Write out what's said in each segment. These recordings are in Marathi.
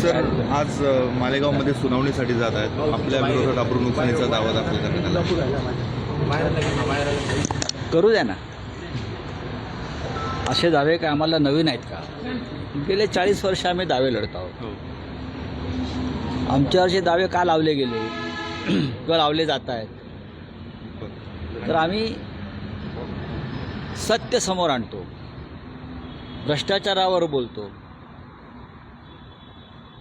सर आज मालेगावमध्ये सुनावणीसाठी जात आहेत. आपल्या विरोधात अब्रू नुकसानीचा दावा दाखल करण्यात आला. करू द्या ना. असे दावे काय आम्हाला नवीन आहेत का? गेले 40 वर्ष आम्ही दावे लढत आहोत. आमच्यावरचे दावे का लावले गेले किंवा लावले जात आहेत, तर आम्ही सत्य समोर आणतो, भ्रष्टाचारावर बोलतो,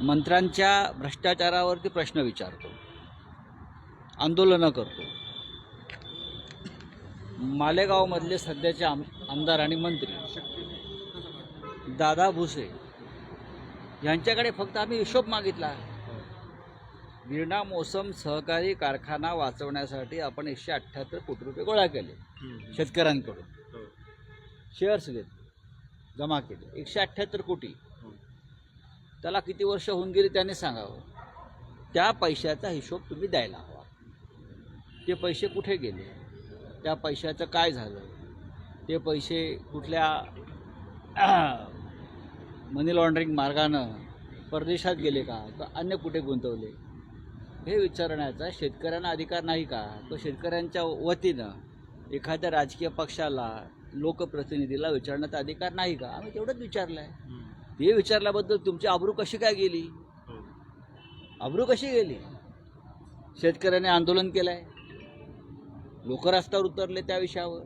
मंत्र्यांच्या भ्रष्टाचारावरती प्रश्न विचारतो, आंदोलनं करतो. मालेगावमधले सध्याचे आमदार आणि मंत्री दादा भुसे यांच्याकडे फक्त आम्ही हिशोब मागितला. गिरणा मोसम सहकारी कारखाना वाचवण्यासाठी आपण 178 कोटी रुपये गोळा केले शेतकऱ्यांकडून, शेअर्स घेतले, जमा केले 178 कोटी. त्याला किती वर्ष होऊन गेली त्यांनी सांगावं. त्या पैशाचा हिशोब तुम्ही द्यायला हवा. ते पैसे कुठे गेले, त्या पैशाचं काय झालं, ते पैसे कुठल्या मनी लॉन्ड्रिंग मार्गानं परदेशात गेले का, तर अन्य कुठे गुंतवले, हे विचारण्याचा शेतकऱ्यांना अधिकार नाही का? तो शेतकऱ्यांच्या वतीनं एखाद्या राजकीय पक्षाला, लोकप्रतिनिधीला विचारण्याचा अधिकार नाही का? आम्ही तेवढंच विचारलं आहे. ते विचारल्याबद्दल तुमची आबरू कशी काय गेली? आबरू कशी गेली? शेतकऱ्याने आंदोलन केलं आहे, लोक रस्त्यावर उतरले त्या विषयावर,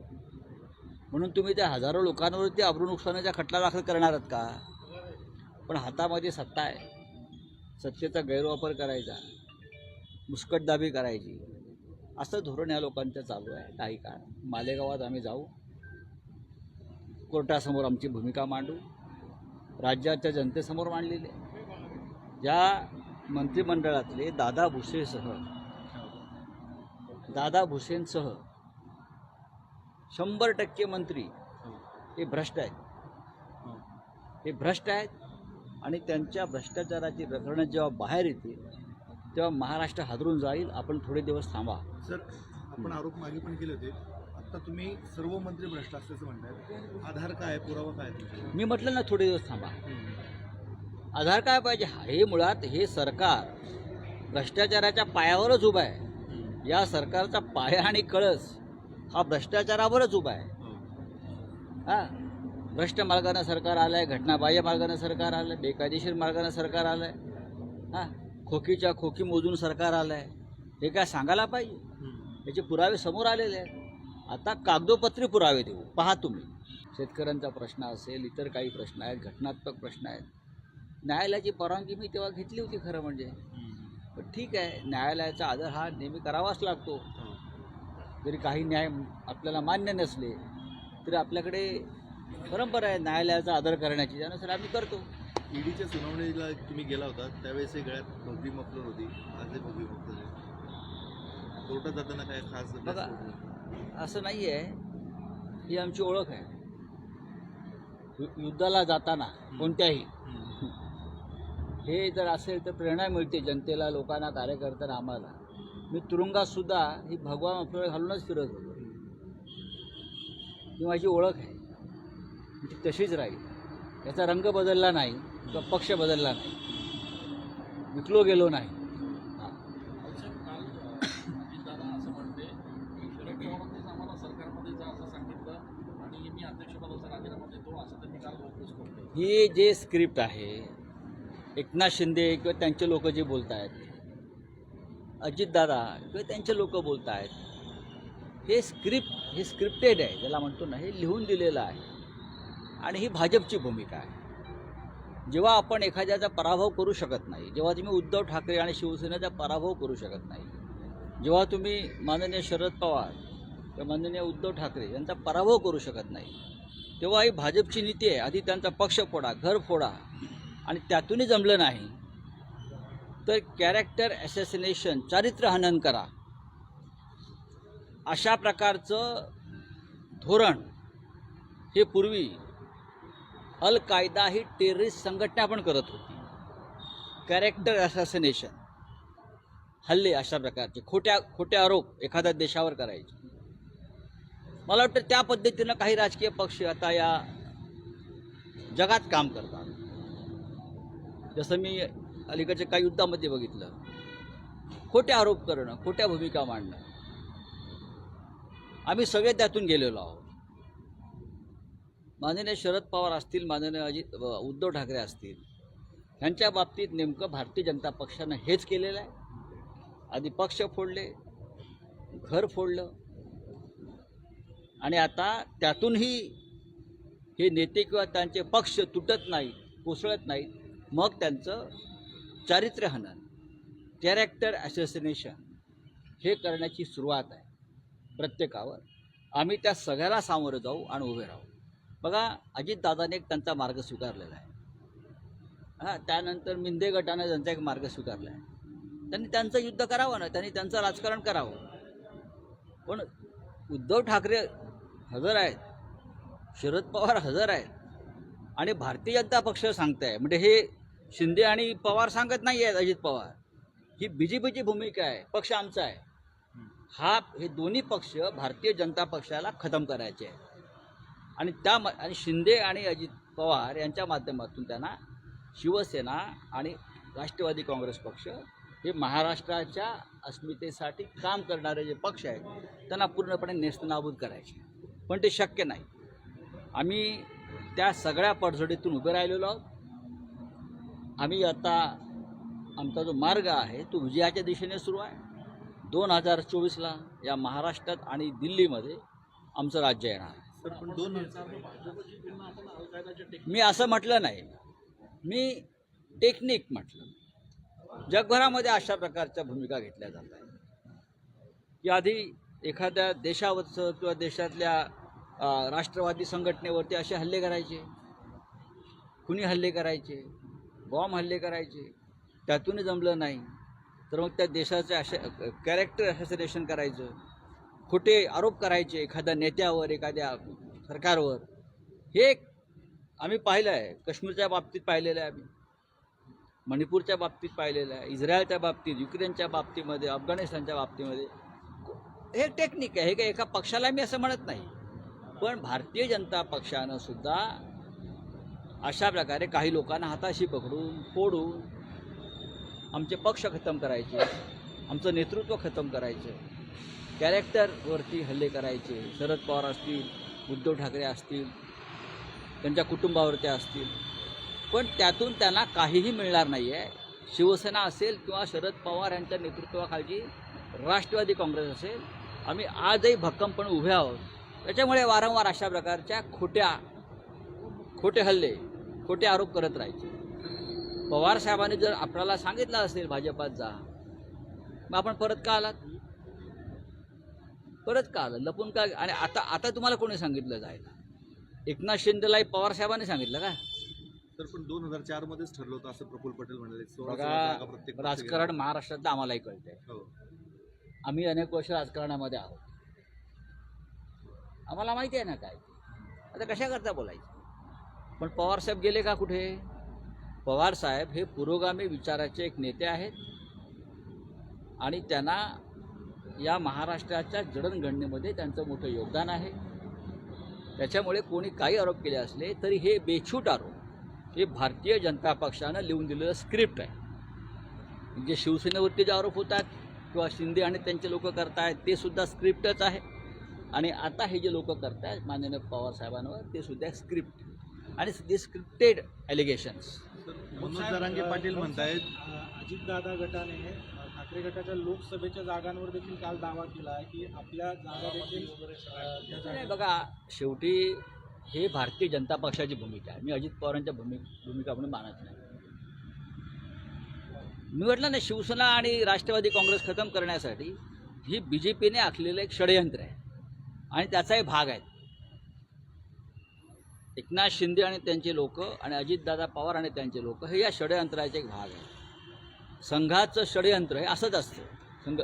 म्हणून तुम्ही त्या हजारो लोकांवरती आबरू नुकसानाचा खटला दाखल करणार आहात का? पण हातामध्ये सत्ता आहे, सत्तेचा गैरवापर करायचा, मुस्कटदाबी करायची, असं धोरण या लोकांचं चालू आहे काही काळ. मालेगावात आम्ही जाऊ, कोर्टासमोर आमची भूमिका मांडू, राज्याच्या जनतेसमोर मांडलेले. ज्या मंत्रिमंडळातले दादा भुसेंसह 100% मंत्री हे भ्रष्ट आहेत. हे भ्रष्ट आहेत आणि त्यांच्या भ्रष्टाचाराची प्रकरणं जेव्हा बाहेर येतील तेव्हा महाराष्ट्र हादरून जाईल. आपण थोडे दिवस थांबा. सर, आपण आरोप मागे पण केले होते. आता तुम्ही सर्व मंत्री भ्रष्ट असल्याचं म्हणताय. आधार काय, पुरावा काय? मी म्हटलं ना, थोडे दिवस थांबा. आधार काय पाहिजे? हे मुळात हे सरकार भ्रष्टाचाराच्या पायावरच उभं आहे. या सरकारचा पाया आणि कळस हा भ्रष्टाचारावरच उभा आहे. भ्रष्ट मार्गानं सरकार आलं आहे, घटनाबाह्य मार्गानं सरकार आलं आहे, बेकायदेशीर मार्गानं सरकार आलं आहे, खोकीच्या खोकी मोजून सरकार आलं आहे. हे काय सांगायला पाहिजे? याचे पुरावे समोर आलेले आहेत. आता कागदोपत्री पुरावे देऊ. पहा तुम्ही, शेतकऱ्यांचा प्रश्न असेल, इतर काही प्रश्न आहेत, घटनात्मक प्रश्न आहेत. न्यायालयाची परवानगी मी तेव्हा घेतली होती खरं म्हणजे. पण ठीक आहे, न्यायालयाचा आदर हा नेहमी करावाच लागतो. जरी काही न्याय आपल्याला मान्य नसले तरी आपल्याकडे परंपरा आहे न्यायालयाचा आदर करण्याची, त्यानुसार आम्ही करतो. ईडीच्या सुनावणीला तुम्ही गेला होता त्यावेळेस गळ्यात भगवी मफलर होती, आज भगवी मफलर आहे. कोर्टात जाताना काय खास बघा, असं नाही आहे. ही आमची ओळख आहे. युद्धाला जाताना कोणत्याही हे जर असेल तर प्रेरणा मिळते जनतेला, लोकांना, कार्यकर्त्यांना, आम्हाला. मी तुरुंगातसुद्धा ही भगवा मफलर घालूनच फिरत होतो. ही माझी ओळख आहे, ती तशीच राहील. याचा रंग बदलला नाही किंवा पक्ष बदलला नाही, विकलो गेलो नाही. ही जे स्क्रिप्ट आहे, एकनाथ शिंदे किंवा त्यांचे लोक जे बोलत आहेत, अजितदादा किंवा त्यांचे लोक बोलत आहेत, हे स्क्रिप्टेड आहे, ज्याला म्हणतो ना, हे लिहून दिलेलं आहे. आणि ही भाजपची भूमिका आहे. जेव्हा आपण एखाद्याचा पराभव करू शकत नाही, जेव्हा तुम्ही उद्धव ठाकरे आणि शिवसेनेचा पराभव करू शकत नाही, जेव्हा तुम्ही माननीय शरद पवार किंवा माननीय उद्धव ठाकरे यांचा पराभव करू शकत नाही, तेव्हा ही भाजपची नीती आहे. आधी त्यांचा पक्ष फोडा, घर फोडा, आणि त्यातूनही जमलं नाही तर कॅरेक्टर ॲसेसिनेशन, चारित्र्यहनन करा. अशा प्रकारचं धोरण हे पूर्वी अल कायदा ही टेररिस्ट संघटना पण करत होती. कॅरेक्टर ॲसेसिनेशन, हल्ले अशा प्रकारचे खोटे आरोप एखाद्या देशावर करायचे. मला वाटतं त्या पद्धतीनं काही राजकीय पक्ष आता या जगात काम करतात. जसं मी अलीकडच्या काही युद्धामध्ये बघितलं, खोटे आरोप करणं, खोट्या भूमिका मांडणं, आम्ही सगळे त्यातून गेलेलो आहोत. माननीय शरद पवार असतील, माननीय उद्धव ठाकरे असतील, ह्यांच्या बाबतीत नेमकं भारतीय जनता पक्षानं हेच केलेलं आहे. आधी पक्ष फोडले, घर फोडलं, आणि आता त्यातूनही हे नेते किंवा त्यांचे पक्ष तुटत नाही, कोसळत नाहीत, मग त्यांचं चारित्र्य हनन, कॅरेक्टर ॲसेसिनेशन हे करण्याची सुरुवात आहे प्रत्येकावर. आम्ही त्या सगळ्याला सामोरं जाऊ आणि उभे राहू. बघा, अजितदादाने एक त्यांचा मार्ग स्वीकारलेला आहे. त्यानंतर मिंदे गटाने त्यांचा एक मार्ग स्वीकारला आहे. त्यांनी त्यांचं युद्ध करावं ना, त्यांनी त्यांचं राजकारण करावं. पण उद्धव ठाकरे हजर आहेत, शरद पवार हजर आहेत, आणि भारतीय जनता पक्ष सांगताय. म्हणजे हे शिंदे आणि पवार सांगत नाही आहेत, अजित पवार, ही BJPची भूमिका आहे, पक्ष आमचा आहे. हे दोन्ही पक्ष भारतीय जनता पक्षाला खतम करायचे आहे. आणि शिंदे आणि अजित पवार यांच्या माध्यमातून त्यांना शिवसेना आणि राष्ट्रवादी काँग्रेस पक्ष हे महाराष्ट्राच्या अस्मितेसाठी काम करणारे जे पक्ष आहेत त्यांना पूर्णपणे नेस्तनाबूत करायचे. पण ते शक्य नाही. आम्ही त्या सगळ्या पडझडीतून उभे राहिलेलो आहोत. आम्ही आता आमचा जो मार्ग आहे तो विजयाच्या दिशेने सुरू आहे. 2024ला या महाराष्ट्रात आणि दिल्लीमध्ये आमचं राज्य येणार आहे. मी असं म्हटलं नाही, मी टेक्निक म्हटलं. जगभरामध्ये अशा प्रकारच्या भूमिका घेतल्या जात आहेत की आधी एखाद्या देशावरचं किंवा देशातल्या राष्ट्रवादी संघटनेवरती असे हल्ले करायचे, खुनी हल्ले करायचे, बॉम्ब हल्ले करायचे. त्यातूनही जमलं नाही तर मग त्या देशाचे कॅरेक्टर ॲसेसिनेशन करायचं, खोटे आरोप करायचे एखाद्या नेत्यावर, एखाद्या सरकारवर. हे आम्ही पाहिलं आहे. काश्मीरच्या बाबतीत पाहिलेलं आहे, आम्ही मणिपूरच्या बाबतीत पाहिलेलं आहे, इस्रायलच्या बाबतीत, युक्रेनच्या बाबतीमध्ये, अफगाणिस्तानच्या बाबतीमध्ये. हे टेक्निक आहे. हे काही एका पक्षाला मी असं म्हणत नाही, पण भारतीय जनता पक्षानं सुद्धा अशा प्रकारे काही लोकांना हाताशी पकडून, फोडून आमचे पक्ष खतम करायचे, आमचं नेतृत्व खतम करायचं, कॅरेक्टरवरती हल्ले करायचे. शरद पवार असतील, उद्धव ठाकरे असतील, त्यांच्या कुटुंबावरती असतील. पण त्यातून त्यांना काहीही मिळणार नाही आहे. शिवसेना असेल किंवा शरद पवार यांच्या नेतृत्वाखालची राष्ट्रवादी काँग्रेस असेल, आम्ही आजही भक्कमपणे उभे आहोत. त्याच्यामुळे वारंवार अशा प्रकारच्या खोटे हल्ले, खोटे आरोप करत राहायचे. पवार साहेबांनी जर आपल्याला सांगितलं असेल भाजपात जा, मग आपण परत का आलात? परत का आलं? लपून का? आणि आता तुम्हाला कोणी सांगितलं जायला? एकनाथ शिंदेलाही पवार साहेबांनी सांगितलं का? तर पण 2004 मध्येच ठरलं होतं असं प्रफुल्ल पटेल म्हणाले. बघा, राजकारण महाराष्ट्रातलं आम्हालाही कळतंय. आम्ही अनेक वर्ष राजकारणामध्ये आहोत, आम्हाला माहिती आहे ना काय. आता कशा करता बोलायचं? पण पवारसाहेब गेले का कुठे? पवारसाहेब हे पुरोगामी विचाराचे एक नेते आहेत आणि त्यांना या महाराष्ट्राच्या जडणघडणीमध्ये त्यांचं मोठं योगदान आहे. त्याच्यामुळे कोणी काही आरोप केले असले तरी हे बेछूट आरोप हे भारतीय जनता पक्षानं लिहून दिलेलं स्क्रिप्ट आहे. जे शिवसेनेवरती जे आरोप होतात किंवा शिंदे आणि त्यांचे लोक करतायत ते सुद्धा स्क्रिप्टच आहे. आणि आता हे जे लोक करतायत माननीय पवार साहेबांवर ते सुद्धा स्क्रिप्ट आणि ते स्क्रिप्टेड ॲलिगेशन्स. मनोज जरांगे पाटील म्हणतायत अजितदादा गटाने ठाकरे गटाच्या लोकसभेच्या जागांवर देखील काल दावा केला आहे की आपल्या जागा देखील. बघा, शेवटी हे भारतीय जनता पक्षाची भूमिका आहे. मी अजित पवारांच्या भूमिका म्हणून मानत नाही. मी म्हटलं ना, शिवसेना आणि राष्ट्रवादी काँग्रेस खतम करण्यासाठी ही BJPने आखलेलं एक षडयंत्र आहे आणि त्याचाही भाग आहे. एकनाथ शिंदे आणि त्यांचे लोक आणि अजितदादा पवार आणि त्यांचे लोक हे या षडयंत्राचे एक भाग आहे. संघाचं षडयंत्र हे असंच असतं. संघ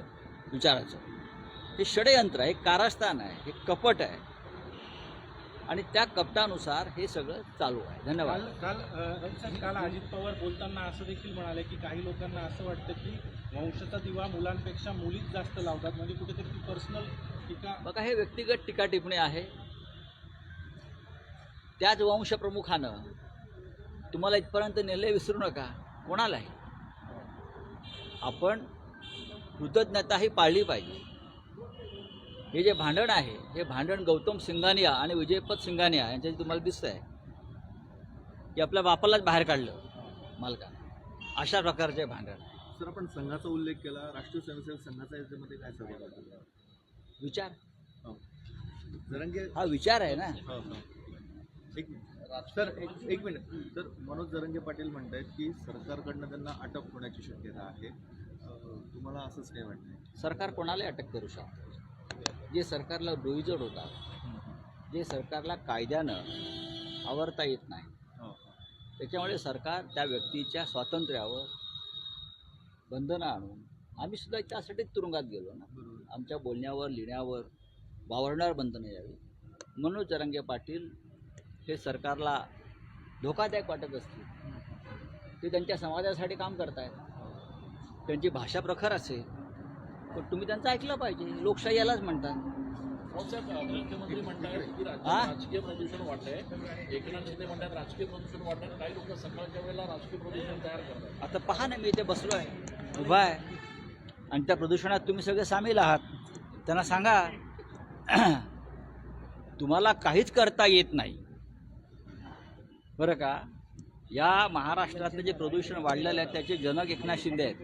विचाराचं हे षडयंत्र आहे, कारस्थान आहे, हे कपट आहे आणि त्या कपटानुसार हे सगळं चालू आहे. धन्यवाद. काल अजित पवार बोलताना असं देखील म्हणाले की काही लोकांना असं वाटतं की वंशाचा दिवा मुलांपेक्षा मुलीच जास्त लावतात, म्हणजे कुठेतरी पर्सनल टीका. बघा, हे व्यक्तिगत टीका टिप्पणी आहे. त्याच वंशप्रमुखानं तुम्हाला इथपर्यंत नेले, विसरू नका. कोणालाही आपण कृतज्ञताही पाळली पाहिजे. हे जे भांडण आहे हे भांडण गौतम सिंघानिया आणि विजयपत सिंघानिया यांच्याशी तुम्हाला दिसतं आहे की आपल्या बापालाच बाहेर काढलं मालकानं. अशा प्रकारचे भांडण सर, आपण संघाचा उल्लेख केला, राष्ट्रीय स्वयंसेवक संघाचा याच्यामध्ये काय सहभाग आहे? विचार जरांगे हा विचार आहे ना. एक मिनिट सर, एक मिनिट सर, मनोज जरांगे पाटील म्हणतायत की सरकारकडनं त्यांना अटक होण्याची शक्यता आहे. तुम्हाला असंच काय वाटतंय? सरकार कोणालाही अटक करू शकतं. जे सरकारला डोईजड होतात, जे सरकारला कायद्यानं आवरता येत नाही, त्याच्यामुळे सरकार त्या व्यक्तीच्या स्वातंत्र्यावर बंधनं आणून, आम्ही सुद्धा त्यासाठी तुरुंगात गेलो ना. आमच्या बोलण्यावर लिहिण्यावर वावरण्यावर बंधनं यावी. मनोज जरांगे पाटील हे सरकारला धोकादायक वाटत असतील, ते त्यांच्या समाजासाठी काम करतायत, त्यांची भाषा प्रखर असेल, पण तुम्ही त्यांचं ऐकलं पाहिजे. लोकशाही यालाच म्हणतात. मुख्यमंत्री म्हणतात की हा? राजकीय प्रदूषण वाढलंय. एकनाथ शिंदे म्हणतात राजकीय प्रदूषण वाढलंय. काही लोक सकाळच्या वेळेला राजकीय प्रदूषण तयार करतात. आता पहा ना, मी इथे बसलो आहे, उभा आहे, आणि त्या प्रदूषणात तुम्ही सगळे सामील आहात. त्यांना सांगा तुम्हाला काहीच करता येत नाही बरं का. या महाराष्ट्रातलं जे प्रदूषण वाढलेलं आहे त्याचे जनक एकनाथ शिंदे आहेत.